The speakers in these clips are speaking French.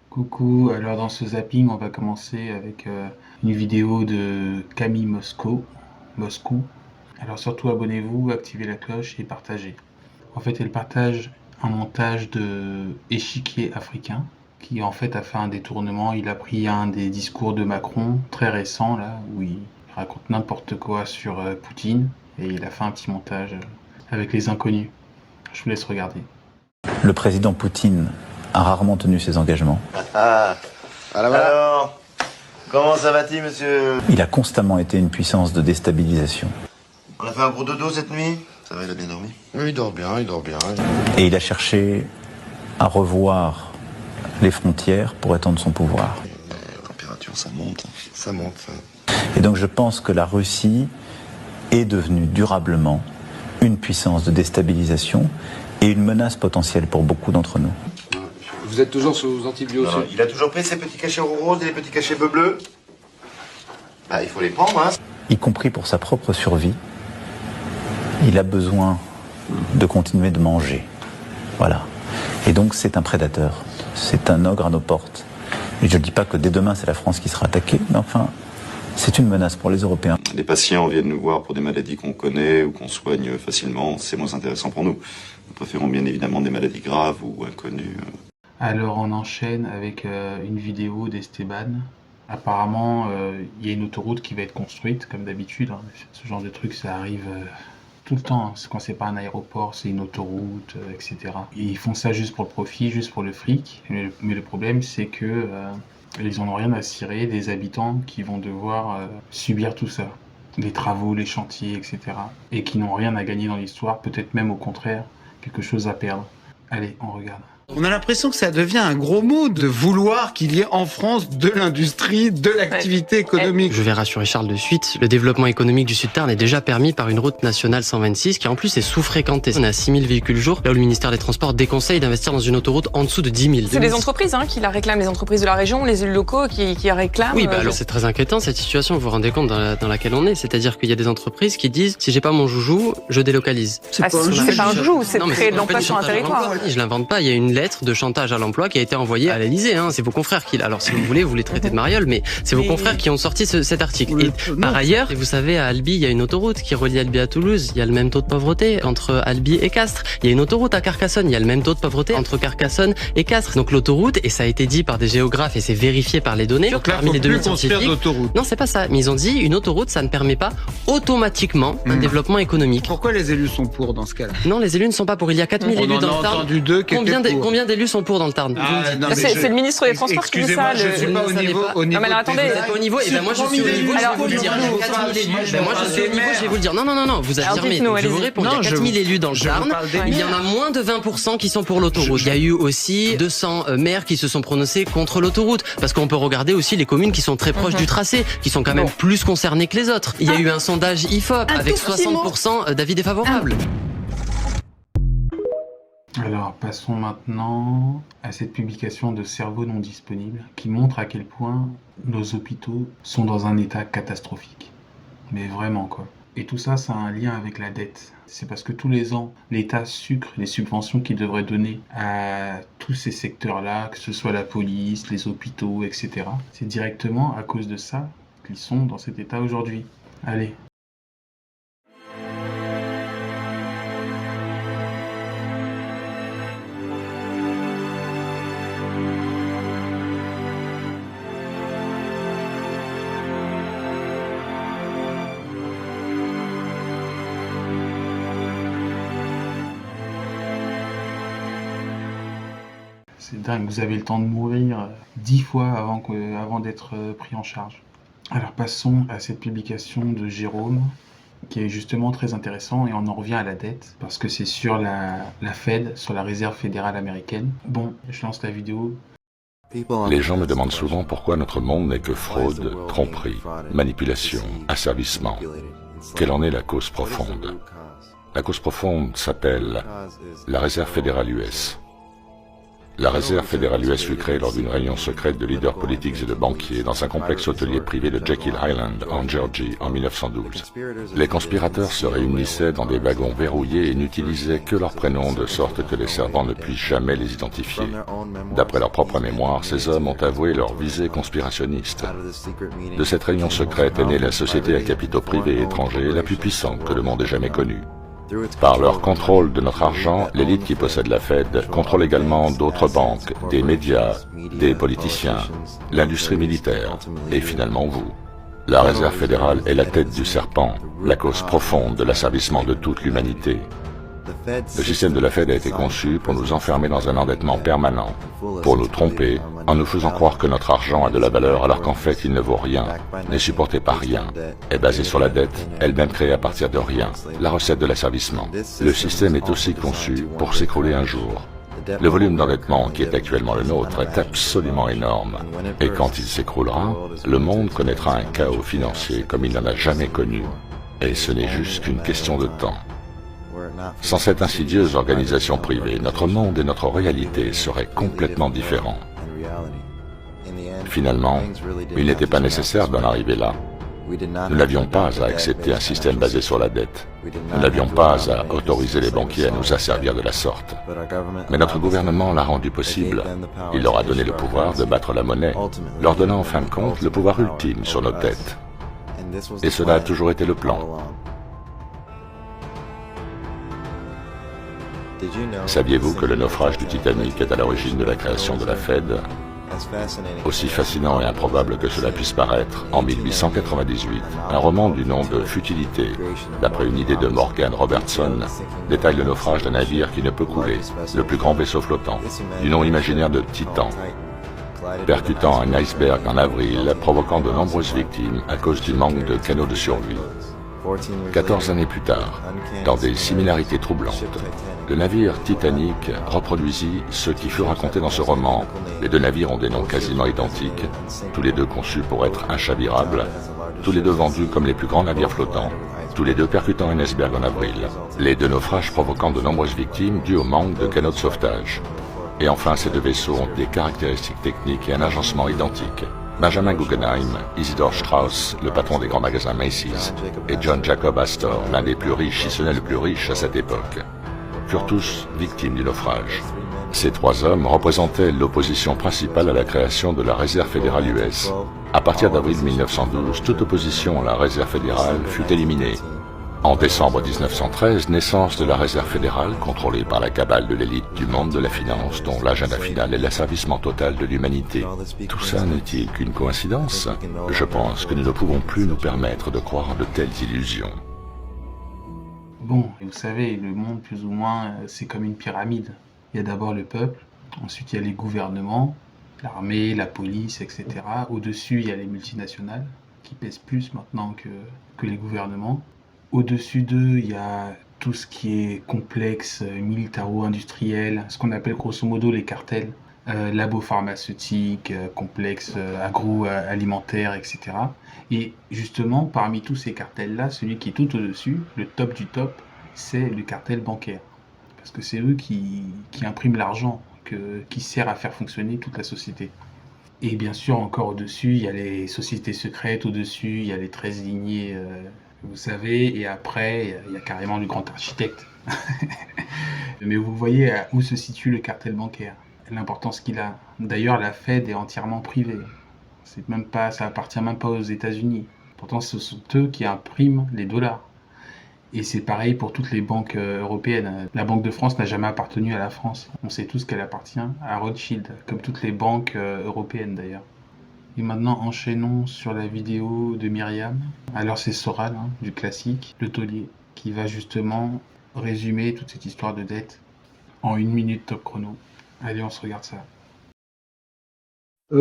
Coucou, alors dans ce zapping, on va commencer avec une vidéo de Camille Moscou. Alors surtout abonnez-vous, activez la cloche et partagez. En fait, elle partage un montage de échiquier africain qui en fait a fait un détournement. Il a pris un des discours de Macron très récent là où il raconte n'importe quoi sur Poutine et il a fait un petit montage avec les inconnus. Je vous laisse regarder. Le président Poutine a rarement tenu ses engagements. Alors, comment ça va-t-il, monsieur? Il a constamment été une puissance de déstabilisation. On a fait un gros dodo cette nuit? Ça va, il a bien dormi? Oui, il dort bien, il dort bien. Et il a cherché à revoir les frontières pour étendre son pouvoir. La température, ça monte. Ça monte, ça. Et donc je pense que la Russie est devenue durablement une puissance de déstabilisation et une menace potentielle pour beaucoup d'entre nous. Vous êtes toujours sous antibiotiques? Non, il a toujours pris ses petits cachets roses et les petits cachets bleus. Ah, il faut les prendre, hein. Y compris pour sa propre survie, il a besoin de continuer de manger. Voilà. Et donc c'est un prédateur. C'est un ogre à nos portes. Et je ne dis pas que dès demain c'est la France qui sera attaquée, mais enfin, c'est une menace pour les Européens. Les patients viennent nous voir pour des maladies qu'on connaît ou qu'on soigne facilement. C'est moins intéressant pour nous. Nous préférons bien évidemment des maladies graves ou inconnues. Alors on enchaîne avec une vidéo d'Esteban. Apparemment, il y a une autoroute qui va être construite, comme d'habitude. Hein. Ce genre de truc, ça arrive tout le temps. Hein. Quand c'est pas un aéroport, c'est une autoroute, etc. Et ils font ça juste pour le profit, juste pour le fric. Mais le problème, c'est que ils en ont rien à cirer des habitants qui vont devoir subir tout ça. Les travaux, les chantiers, etc. Et qui n'ont rien à gagner dans l'histoire, peut-être même au contraire, quelque chose à perdre. Allez, on regarde. On a l'impression que ça devient un gros mot de vouloir qu'il y ait en France de l'industrie, de l'activité économique. Je vais rassurer Charles de suite, le développement économique du Sud-Tarn est déjà permis par une route nationale 126 qui en plus est sous-fréquentée. On est à 6000 véhicules jour, là où le ministère des Transports déconseille d'investir dans une autoroute en dessous de 10 000. C'est les entreprises qui la réclament, les entreprises de la région, les élus locaux qui la réclament. Oui, alors c'est très inquiétant cette situation, vous vous rendez compte dans laquelle on est. C'est-à-dire qu'il y a des entreprises qui disent si j'ai pas mon joujou, je délocalise. C'est pas un joujou, c'est de créer de l'emploi sur un territoire. Je l'invente pas, il y a une lettre de chantage à l'emploi qui a été envoyée à l'Élysée. C'est vos confrères qui... Alors si vous voulez, vous les traitez de mariole, mais c'est vos confrères qui ont sorti cet article. Et par ailleurs, vous savez, à Albi, il y a une autoroute qui relie Albi à Toulouse. Il y a le même taux de pauvreté entre Albi et Castres. Il y a une autoroute à Carcassonne. Il y a le même taux de pauvreté entre Carcassonne et Castres. Donc l'autoroute, et ça a été dit par des géographes et c'est vérifié par les données, parmi les 2000 scientifiques. Non, c'est pas ça. Mais ils ont dit, une autoroute, ça ne permet pas automatiquement un développement économique. Pourquoi les élus sont pour dans ce cas-là? Non, les élus ne sont pas pour. Il y a 4000 élus dans le Tarn. Combien d'élus sont pour dans le Tarn? C'est le ministre des Transports qui dit ça. Je suis pas au niveau. Non, mais alors attendez. Vous êtes pas au niveau, et ben moi je suis au niveau, je vais vous le dire. Il y a 4000 élus. Ben moi je suis au niveau, je vais vous le dire. Non, vous affirmez. Je vous réponds. Il y a 4000 élus dans le Tarn. Il y en a moins de 20% qui sont pour l'autoroute. Il y a eu aussi 200 maires qui se sont prononcés contre l'autoroute. Parce qu'on peut regarder aussi les communes qui sont très proches du tracé, qui sont quand même plus concernées que les autres. Il y a eu un sondage IFOP avec 60% d'avis défavorables. Alors passons maintenant à cette publication de Cerveau non disponible qui montre à quel point nos hôpitaux sont dans un état catastrophique. Mais vraiment quoi. Et tout ça, ça a un lien avec la dette. C'est parce que tous les ans, l'État sucre les subventions qu'il devrait donner à tous ces secteurs-là, que ce soit la police, les hôpitaux, etc. C'est directement à cause de ça qu'ils sont dans cet état aujourd'hui. Allez. C'est dingue, vous avez le temps de mourir 10 fois avant d'être pris en charge. Alors passons à cette publication de Jérôme, qui est justement très intéressant, et on en revient à la dette, parce que c'est sur la Fed, sur la Réserve fédérale américaine. Bon, je lance la vidéo. Les gens me demandent souvent pourquoi notre monde n'est que fraude, tromperie, manipulation, asservissement. Quelle en est la cause profonde? La cause profonde s'appelle la Réserve fédérale US. La réserve fédérale US fut créée lors d'une réunion secrète de leaders politiques et de banquiers dans un complexe hôtelier privé de Jekyll Island, en Géorgie, en 1912. Les conspirateurs se réunissaient dans des wagons verrouillés et n'utilisaient que leurs prénoms de sorte que les servants ne puissent jamais les identifier. D'après leur propre mémoire, ces hommes ont avoué leur visée conspirationniste. De cette réunion secrète est née la société à capitaux privés et étrangers la plus puissante que le monde ait jamais connue. Par leur contrôle de notre argent, l'élite qui possède la Fed contrôle également d'autres banques, des médias, des politiciens, l'industrie militaire et finalement vous. La Réserve fédérale est la tête du serpent, la cause profonde de l'asservissement de toute l'humanité. Le système de la Fed a été conçu pour nous enfermer dans un endettement permanent, pour nous tromper en nous faisant croire que notre argent a de la valeur alors qu'en fait il ne vaut rien, n'est supporté par rien, est basé sur la dette, elle-même créée à partir de rien, la recette de l'asservissement. Le système est aussi conçu pour s'écrouler un jour. Le volume d'endettement qui est actuellement le nôtre est absolument énorme. Et quand il s'écroulera, le monde connaîtra un chaos financier comme il n'en a jamais connu. Et ce n'est juste qu'une question de temps. Sans cette insidieuse organisation privée, notre monde et notre réalité seraient complètement différents. Finalement, il n'était pas nécessaire d'en arriver là. Nous n'avions pas à accepter un système basé sur la dette. Nous n'avions pas à autoriser les banquiers à nous asservir de la sorte. Mais notre gouvernement l'a rendu possible. Il leur a donné le pouvoir de battre la monnaie, leur donnant en fin de compte le pouvoir ultime sur nos têtes. Et cela a toujours été le plan. Saviez-vous que le naufrage du Titanic est à l'origine de la création de la Fed? Aussi fascinant et improbable que cela puisse paraître, en 1898, un roman du nom de Futilité, d'après une idée de Morgan Robertson, détaille le naufrage d'un navire qui ne peut couler, le plus grand vaisseau flottant, du nom imaginaire de Titan, percutant un iceberg en avril, provoquant de nombreuses victimes à cause du manque de canaux de survie. 14 années plus tard, dans des similarités troublantes, le navire Titanic reproduisit ce qui fut raconté dans ce roman. Les deux navires ont des noms quasiment identiques, tous les deux conçus pour être inchavirables, tous les deux vendus comme les plus grands navires flottants, tous les deux percutant un iceberg en avril. Les deux naufrages provoquant de nombreuses victimes dues au manque de canaux de sauvetage. Et enfin, ces deux vaisseaux ont des caractéristiques techniques et un agencement identique. Benjamin Guggenheim, Isidore Strauss, le patron des grands magasins Macy's, et John Jacob Astor, l'un des plus riches, si ce n'est le plus riche à cette époque, furent tous victimes du naufrage. Ces trois hommes représentaient l'opposition principale à la création de la Réserve fédérale US. À partir d'avril 1912, toute opposition à la Réserve fédérale fut éliminée. En décembre 1913, naissance de la Réserve fédérale, contrôlée par la cabale de l'élite du monde de la finance, dont l'agenda final est l'asservissement total de l'humanité. Tout ça n'est-il qu'une coïncidence? Je pense que nous ne pouvons plus nous permettre de croire en de telles illusions. Bon, vous savez, le monde, plus ou moins, c'est comme une pyramide. Il y a d'abord le peuple, ensuite il y a les gouvernements, l'armée, la police, etc. Au-dessus, il y a les multinationales, qui pèsent plus maintenant que les gouvernements. Au-dessus d'eux, il y a tout ce qui est complexe, militaro-industriel, ce qu'on appelle grosso modo les cartels, labo-pharmaceutiques, complexes, agroalimentaires, etc. Et justement, parmi tous ces cartels-là, celui qui est tout au-dessus, le top du top, c'est le cartel bancaire. Parce que c'est eux qui impriment l'argent, qui sert à faire fonctionner toute la société. Et bien sûr, encore au-dessus, il y a les sociétés secrètes, au-dessus, il y a les 13 lignées... vous savez, et après, il y a carrément le grand architecte. Mais vous voyez où se situe le cartel bancaire, l'importance qu'il a. D'ailleurs, la Fed est entièrement privée. Ça appartient même pas aux États-Unis. Pourtant, ce sont eux qui impriment les dollars. Et c'est pareil pour toutes les banques européennes. La Banque de France n'a jamais appartenu à la France. On sait tous qu'elle appartient à Rothschild, comme toutes les banques européennes d'ailleurs. Et maintenant, enchaînons sur la vidéo de Myriam. Alors c'est Soral, du classique, le taulier, qui va justement résumer toute cette histoire de dette en 1 minute top chrono. Allez, on se regarde ça.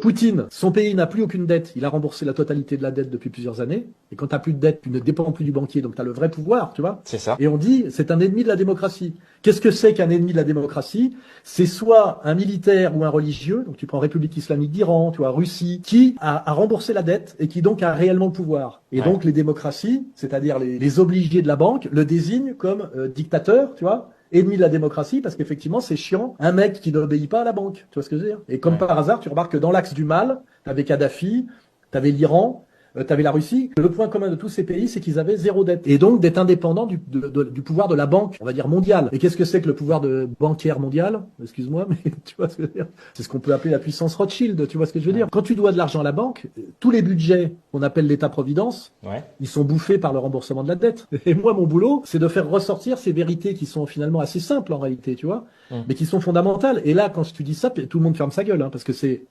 Poutine, son pays n'a plus aucune dette. Il a remboursé la totalité de la dette depuis plusieurs années. Et quand tu n'as plus de dette, tu ne dépends plus du banquier, donc tu as le vrai pouvoir, tu vois. C'est ça. Et on dit, c'est un ennemi de la démocratie. Qu'est-ce que c'est qu'un ennemi de la démocratie? C'est soit un militaire ou un religieux, donc tu prends République islamique d'Iran, tu vois, Russie, qui a remboursé la dette et qui donc a réellement le pouvoir. Et donc les démocraties, c'est-à-dire les obligés de la banque, le désignent comme dictateur, tu vois, ennemi de la démocratie parce qu'effectivement, c'est chiant. Un mec qui n'obéit pas à la banque. Tu vois ce que je veux dire? Et comme par hasard, tu remarques que dans l'axe du mal, t'avais Kadhafi, t'avais l'Iran, t'avais la Russie. Le point commun de tous ces pays, c'est qu'ils avaient zéro dette. Et donc d'être indépendants du pouvoir de la banque, on va dire mondiale. Et qu'est-ce que c'est que le pouvoir bancaire mondial? Excuse-moi, mais tu vois ce que je veux dire? C'est ce qu'on peut appeler la puissance Rothschild, tu vois ce que je veux dire? Quand tu dois de l'argent à la banque, tous les budgets qu'on appelle l'État-providence, ils sont bouffés par le remboursement de la dette. Et moi, mon boulot, c'est de faire ressortir ces vérités qui sont finalement assez simples en réalité, tu vois, mais qui sont fondamentales. Et là, quand tu dis ça, tout le monde ferme sa gueule, hein, parce que c'est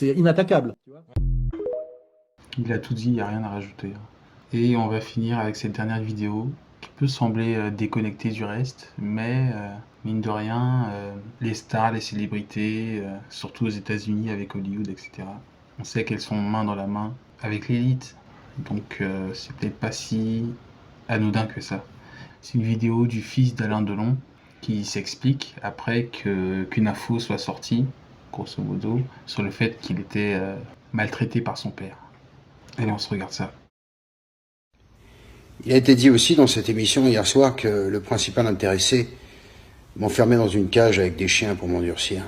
inattaquable. Tu vois. Il a tout dit, il n'y a rien à rajouter. Et on va finir avec cette dernière vidéo qui peut sembler déconnectée du reste, mais mine de rien, les stars, les célébrités, surtout aux États-Unis avec Hollywood, etc., on sait qu'elles sont main dans la main avec l'élite. Donc c'est peut-être pas si anodin que ça. C'est une vidéo du fils d'Alain Delon qui s'explique après qu'une info soit sortie, grosso modo, sur le fait qu'il était maltraité par son père. Allez, on se regarde ça. Il a été dit aussi dans cette émission hier soir que le principal intéressé m'enfermait dans une cage avec des chiens pour m'endurcir.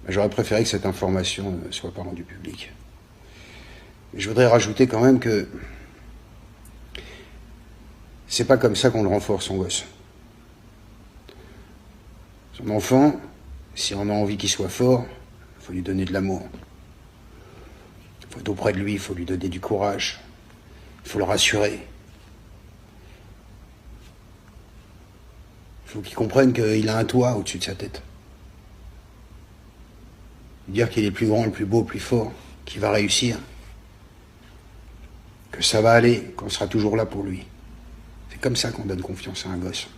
J'aurais préféré que cette information ne soit pas rendue publique. Mais je voudrais rajouter quand même que c'est pas comme ça qu'on le renforce, son gosse. Son enfant, si on a envie qu'il soit fort, il faut lui donner de l'amour. Il faut être auprès de lui, il faut lui donner du courage. Il faut le rassurer. Il faut qu'il comprenne qu'il a un toit au-dessus de sa tête. Dire qu'il est le plus grand, le plus beau, le plus fort, qu'il va réussir. Que ça va aller, qu'on sera toujours là pour lui. C'est comme ça qu'on donne confiance à un gosse.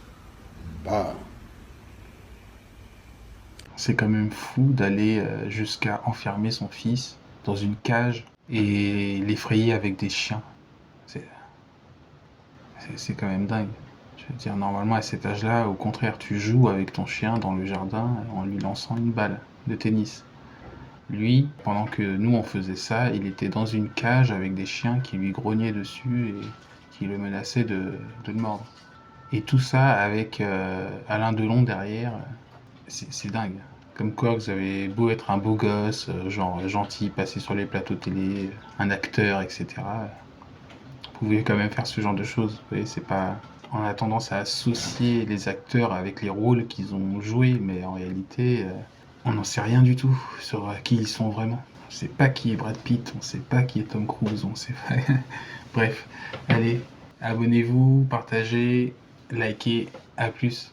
C'est quand même fou d'aller jusqu'à enfermer son fils dans une cage et l'effrayer avec des chiens. C'est quand même dingue. Je veux dire, normalement à cet âge-là, au contraire, tu joues avec ton chien dans le jardin en lui lançant une balle de tennis. Lui, pendant que nous on faisait ça, il était dans une cage avec des chiens qui lui grognaient dessus et qui le menaçaient de le mordre. Et tout ça avec Alain Delon derrière, c'est dingue. Comme quoi, vous avez beau être un beau gosse, genre gentil, passer sur les plateaux télé, un acteur, etc. Vous pouvez quand même faire ce genre de choses. Vous voyez, c'est pas... On a tendance à associer les acteurs avec les rôles qu'ils ont joués, mais en réalité, on n'en sait rien du tout sur qui ils sont vraiment. On sait pas qui est Brad Pitt, on sait pas qui est Tom Cruise, on sait pas... Bref, allez, abonnez-vous, partagez, likez, à plus.